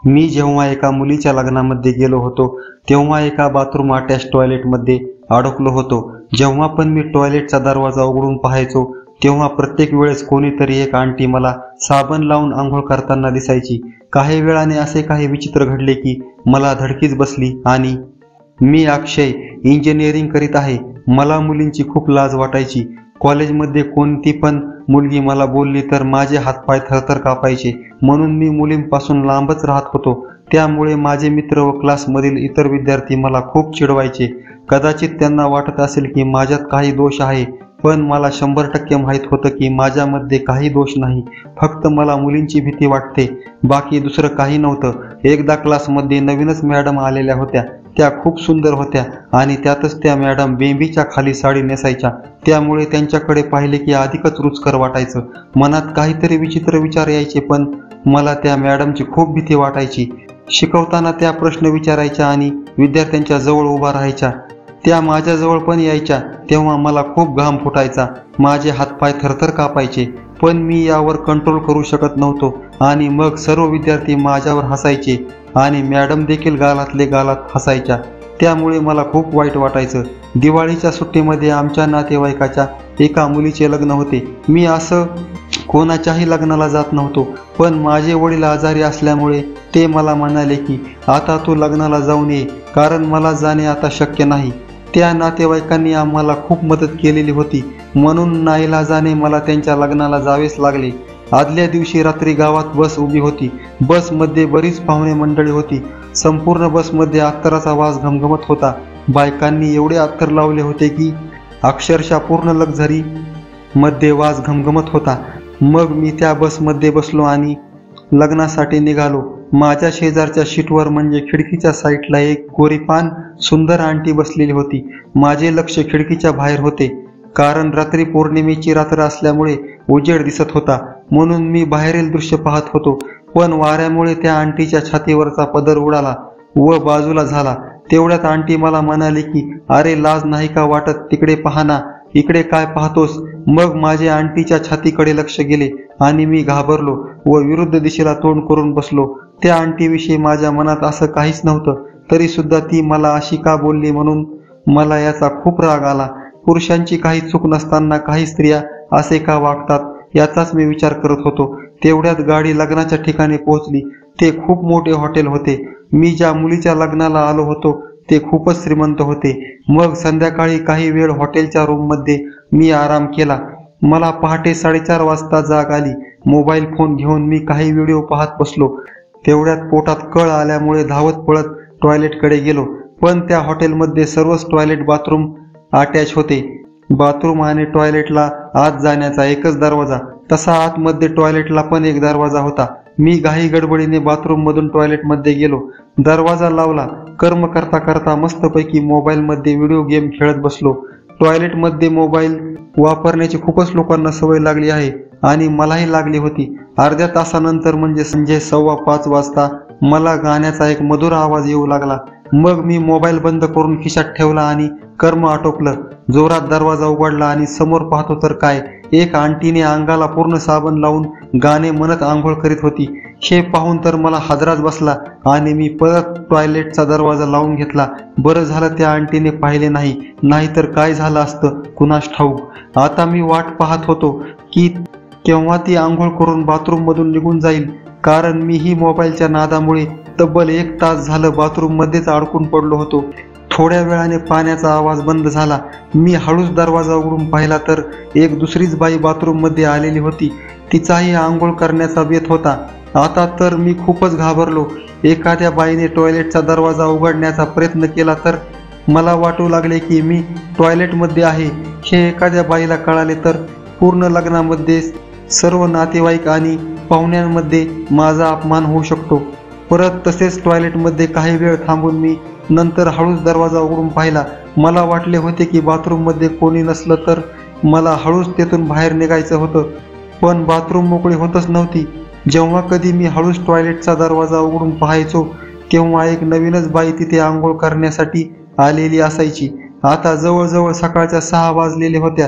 मी जेव्हा एका मुलीच्या लग्नामध्ये गेलो होतो तेव्हा एका बाथरूम अटॅच टॉयलेटमध्ये अडकलो होतो. जेव्हा पण मी टॉयलेटचा दरवाजा उघडून पाहायचो तेव्हा प्रत्येक वेळेस कोणीतरी एक आंटी मला साबण लावून आंघोळ करताना दिसायची. काही वेळाने असे काही विचित्र घडले की मला धडकीच बसली आणि मी अक्षय इंजिनिअरिंग करीत आहे. मला मुलींची खूप लाज वाटायची. कॉलेजमध्ये कोणती पण मुलगी मला बोलली तर माझे हातपाय थरथर कापायचे. म्हणून मी मुलींपासून लांबच राहत होतो. त्यामुळे माझे मित्र व क्लासमधील इतर विद्यार्थी मला खूप चिडवायचे. कदाचित त्यांना वाटत असेल की माझ्यात काही दोष आहे, पण मला 100% माहीत होतं की माझ्यामध्ये काही दोष नाही. फक्त मला मुलींची भीती वाटते, बाकी दुसरं काही नव्हतं. एकदा क्लासमध्ये नवीनच मॅडम आलेल्या होत्या. त्या खूप सुंदर होत्या आणि त्यातच त्या मॅडम बेंबीच्या खाली साडी नेसायच्या. त्यामुळे त्यांच्याकडे पाहिले की अधिकच रुचकर वाटायचं. मनात काहीतरी विचित्र विचार यायचे, पण मला त्या मॅडमची खूप भीती वाटायची. शिकवताना त्या प्रश्न विचारायच्या आणि विद्यार्थ्यांच्या जवळ उभा राहायच्या. त्या माझ्याजवळ पण यायच्या तेव्हा मला खूप घाम फुटायचा. माझे हातपाय थरथर कापायचे, पण मी यावर कंट्रोल करू शकत नव्हतो. आणि मग सर्व विद्यार्थी माझ्यावर हसायचे आणि मॅडम देखील गालातले गालात हसायच्या. त्यामुळे मला खूप वाईट वाटायचं. दिवाळीच्या सुट्टीमध्ये आमच्या नातेवाईकाच्या एका मुलीचे लग्न होते. मी असं कोणाच्याही लग्नाला जात नव्हतो, पण माझे वडील आजारी असल्यामुळे ते मला म्हणाले की आता तू लग्नाला जाऊन ये, कारण मला जाणे आता शक्य नाही. त्या नातेवाईकांनी आम्हाला खूप मदत केलेली होती, म्हणून नाईलाजाने मला त्यांच्या लग्नाला जावेच लागले. आदल्या दिवशी रात्री गावात बस उभी होती. बसमध्ये बरीच पाहुणे मंडळी होती. संपूर्ण बसमध्ये अत्तराचा वास घमघमत होता. बायकांनी एवढे अत्तर लावले होते की अक्षरशः पूर्ण लक्झरी मध्ये वास घमघमत होता. मग मी त्या बसमध्ये बसलो आणि लग्नासाठी निघालो. माझ्या शेजारच्या सीटवर म्हणजे खिडकीच्या साईडला एक गोरीपान सुंदर आंटी बसलेली होती. माझे लक्ष खिडकीच्या बाहेर होते, कारण रात्री पौर्णिमेची रात्र असल्यामुळे उजेड दिसत होता, म्हणून मी बाहेरील दृश्य पाहत होतो. पण वाऱ्यामुळे त्या आंटीच्या छातीवरचा पदर उडाला व बाजूला झाला. तेवढ्यात आंटी मला म्हणाली की अरे लाज नाही का वाटत, तिकडे पाहा ना, इकडे काय पाहतोस. मग माझे आंटीच्या छातीकडे लक्ष गेले आणि मी घाबरलो व विरुद्ध दिशेला तोंड करून बसलो. त्या आंटीविषयी माझ्या मनात असं काहीच नव्हतं, तरी सुद्धा ती मला अशी का बोलली म्हणून मला याचा खूप राग आला. पुरुषांची काही चूक नसताना काही स्त्रिया असे का वागतात याचाच मी विचार करत होतो. तेवढ्यात गाडी लग्नाच्या ठिकाणी पोहोचली. ते खूप मोठे हॉटेल होते. मी ज्या मुलीच्या लग्नाला आलो होतो ते खूपच श्रीमंत होते. मग संध्याकाळी काही वेळ हॉटेलच्या रूममध्ये मी आराम केला. मला पहाटे 4:30 वाजता जाग आली. मोबाईल फोन घेऊन मी काही व्हिडिओ पाहत बसलो. तेवढ्यात पोटात कळ आल्यामुळे धावत पळत टॉयलेटकडे गेलो. पण त्या हॉटेलमध्ये सर्वच टॉयलेट बाथरूम अटॅच होते. बाथरूम आणि टॉयलेटला आत जाण्याचा एकच दरवाजा, तसा आतमध्ये टॉयलेटला पण एक दरवाजा होता. मी घाई गडबडीने बाथरूम मधून टॉयलेटमध्ये गेलो. दरवाजा लावला. कर्म करता करता मस्तपैकी मोबाईलमध्ये व्हिडिओ गेम खेळत बसलो. टॉयलेटमध्ये मोबाईल वापरण्याची खूपच लोकांना सवय लागली आहे आणि मलाही लागली होती. अर्ध्या तासानंतर म्हणजे 5:15 वाजता मला गाण्याचा एक मधुर आवाज येऊ लागला. मग मी मोबाईल बंद करून खिशात ठेवला आणि कर्म आटोपलं. जोरात दरवाजा उघडला आणि समोर पाहतो तर काय, एक आंटीने अंगाला पूर्ण साबण लावून गाणे म्हणत आंघोळ करीत होती. हे पाहून तर मला हादराच बसला आणि मी परत टॉयलेटचा दरवाजा लावून घेतला. बरं झालं त्या आंटीने पाहिले नाही, नाहीतर काय झालं असतं कुणास ठाऊक. आता मी वाट पाहत होतो की केव्हा ती आंघोळ करून बाथरूम मधून निघून जाईल, कारण मीही मोबाईलच्या नादामुळे तब्बल 1 तास झालं बाथरूम मध्येच अडकून पडलो होतो. थोड्या वेळाने पाण्याचा आवाज बंद झाला. मी हळूच दरवाजा उघडून पाहिला तर एक दुसरीच बाई बाथरूम मध्ये आलेली होती. तिचाही आंघोळ करण्याचा बेत होता. आता तर मी खूपच घाबरलो. एखाद्या बाईने टॉयलेटचा दरवाजा उघडण्याचा प्रयत्न केला तर मला वाटू लागले की मी टॉयलेटमध्ये आहे. हे एखाद्या बाईला कळाले तर पूर्ण लग्नामध्ये सर्व नातेवाईक आणि पाहुण्यांमध्ये माझा अपमान होऊ शकतो. परत तसेच टॉयलेटमध्ये काही वेळ थांबून मी नंतर हळूच दरवाजा उघडून पाहिला. मला वाटले होते की बाथरूममध्ये कोणी नसलं तर मला हळूच तेथून बाहेर निघायचं होतं, पण बाथरूम मोकळी होतच नव्हती. जेव्हा कधी मी हळूच टॉयलेटचा दरवाजा उघडून पाहायचो तेव्हा एक नवीनच बाई तिथे आंघोळ करण्यासाठी आलेली असायची. आता जवळजवळ सकाळच्या 6 वाजलेले होत्या.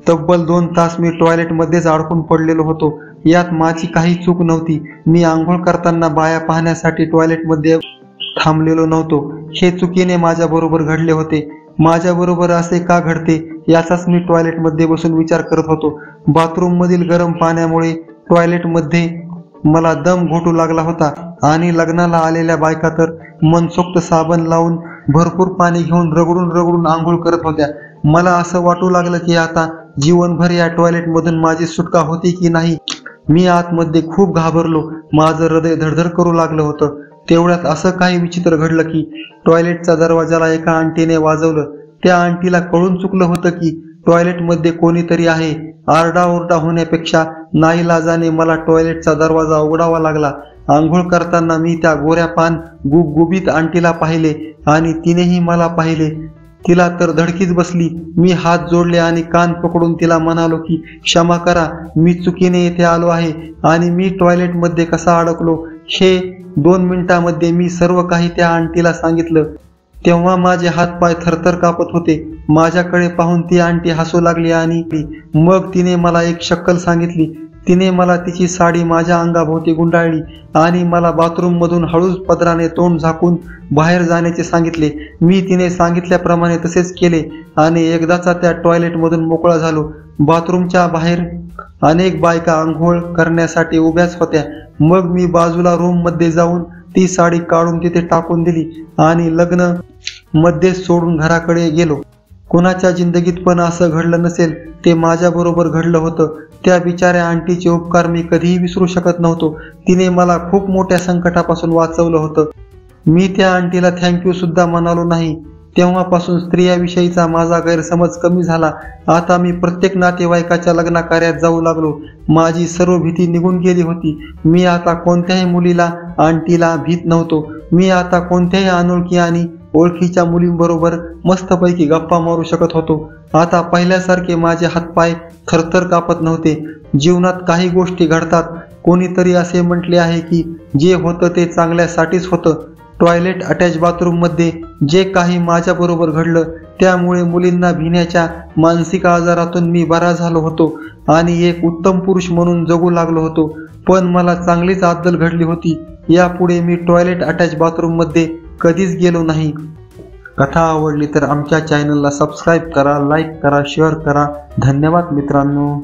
तब्बल 2 तास मी टॉयलेटमध्येच अडकून पडलेलो होतो. यात माझी काही चूक नव्हती. मी आंघोळ करताना बाया पाहण्यासाठी टॉयलेटमध्ये थांबलेलो नव्हतो. हे चुकीने माझ्याबरोबर घडले होते. माझ्याबरोबर असे का घडते याचाच मी टॉयलेटमध्ये बसून विचार करत होतो. बाथरूममधील गरम पाण्यामुळे टॉयलेटमध्ये मला दम घोटू लागला होता आणि लग्नाला आलेल्या बायका तर मनसोक्त साबण लावून भरपूर पाणी घेऊन रगडून रगडून आंघोळ करत होत्या. मला असं वाटू लागलं की आता जीवनभर या टॉयलेटमधून माझी सुटका होती की नाही. मी आतमध्ये खूप घाबरलो. माझं हृदय धडधड करू लागलं होतं. तेवढ्यात असं काही विचित्र घडलं की टॉयलेटचा दरवाजाला एका आंटीने वाजवलं. त्या आंटीला कळून चुकलं होतं की टॉयलेटमध्ये कोणीतरी आहे. आरडाओरडा होण्यापेक्षा नाईलाजाने मला टॉयलेटचा दरवाजा उघडावा लागला. आंघोळ करताना मी त्या गोऱ्या पान गुबगुबीत आंटीला पाहिले आणि तिनेही मला पाहिले. तिला तर धडकीच बसली. मी हात जोडले आणि कान पकडून तिला म्हणालो की क्षमा करा, मी चुकीने येथे आलो आहे आणि मी टॉयलेटमध्ये कसा अडकलो हे 2 मिनिटांमध्ये मी सर्व काही त्या आंटीला सांगितलं. तेव्हा माझे हातपाय थरथर कापत होते. माझ्याकडे पाहून ती आंटी हसू लागली आणि मग तिने मला एक शक्कल सांगितली. तिने मला तिची साडी माझ्या अंगाभोवती गुंडाळली आणि मला बाथरूममधून हळूच पदराने तोंड झाकून बाहेर जाण्याचे सांगितले. मी तिने सांगितल्याप्रमाणे तसेच केले आणि एकदाचा त्या टॉयलेटमधून मोकळा झालो. बाथरूमच्या बाहेर अनेक बायका आंघोळ करण्यासाठी उभ्याच होत्या. मग मी बाजूला रूममध्ये जाऊन ती साडी काढून तिथे टाकून दिली आणि लग्न मध्येच सोडून घराकडे गेलो. कोणाच्या जिंदगीत पण असं घडलं नसेल, ते माझ्याबरोबर घडलं होतं. त्या बिचाऱ्या आंटीचे उपकार मी कधीही विसरू शकत नव्हतो. तिने मला खूप मोठ्या संकटापासून वाचवलं होतं. मी त्या आंटीला थँक्यू सुद्धा म्हणालो नाही. तेव्हापासून स्त्रियाविषयीचा माझा गैरसमज कमी झाला. आता मी प्रत्येक नातेवाईकाच्या लग्न कार्यात जाऊ लागलो. माझी सर्व भीती निघून गेली होती. मी आता कोणत्याही मुलीला, आंटीला भीत नव्हतो. मी आता कोणत्याही अनोळखी आणि ओळखीच्या मुलींबरोबर मस्तपैकी गप्पा मारू शकत होतो. आता पहिल्यासारखे माझे हातपाय थरथर कापत नव्हते. जीवनात काही गोष्टी घडतात. कोणीतरी असे म्हटले आहे की जे होतं ते चांगल्यासाठीच होतं. टॉयलेट अटॅच बाथरूममध्ये जे काही माझ्याबरोबर घडलं त्यामुळे मुलींना भिण्याच्या मानसिक आजारातून मी बरा झालो होतो आणि एक उत्तम पुरुष म्हणून जगू लागलो होतो. पण मला चांगलीच अद्दल घडली होती. यापुढे मी टॉयलेट अटॅच बाथरूममध्ये कधीच गेलो नाही. कथा आवडली तर आमच्या चॅनलला सबस्क्राईब करा, लाईक करा, शेअर करा. धन्यवाद मित्रांनो.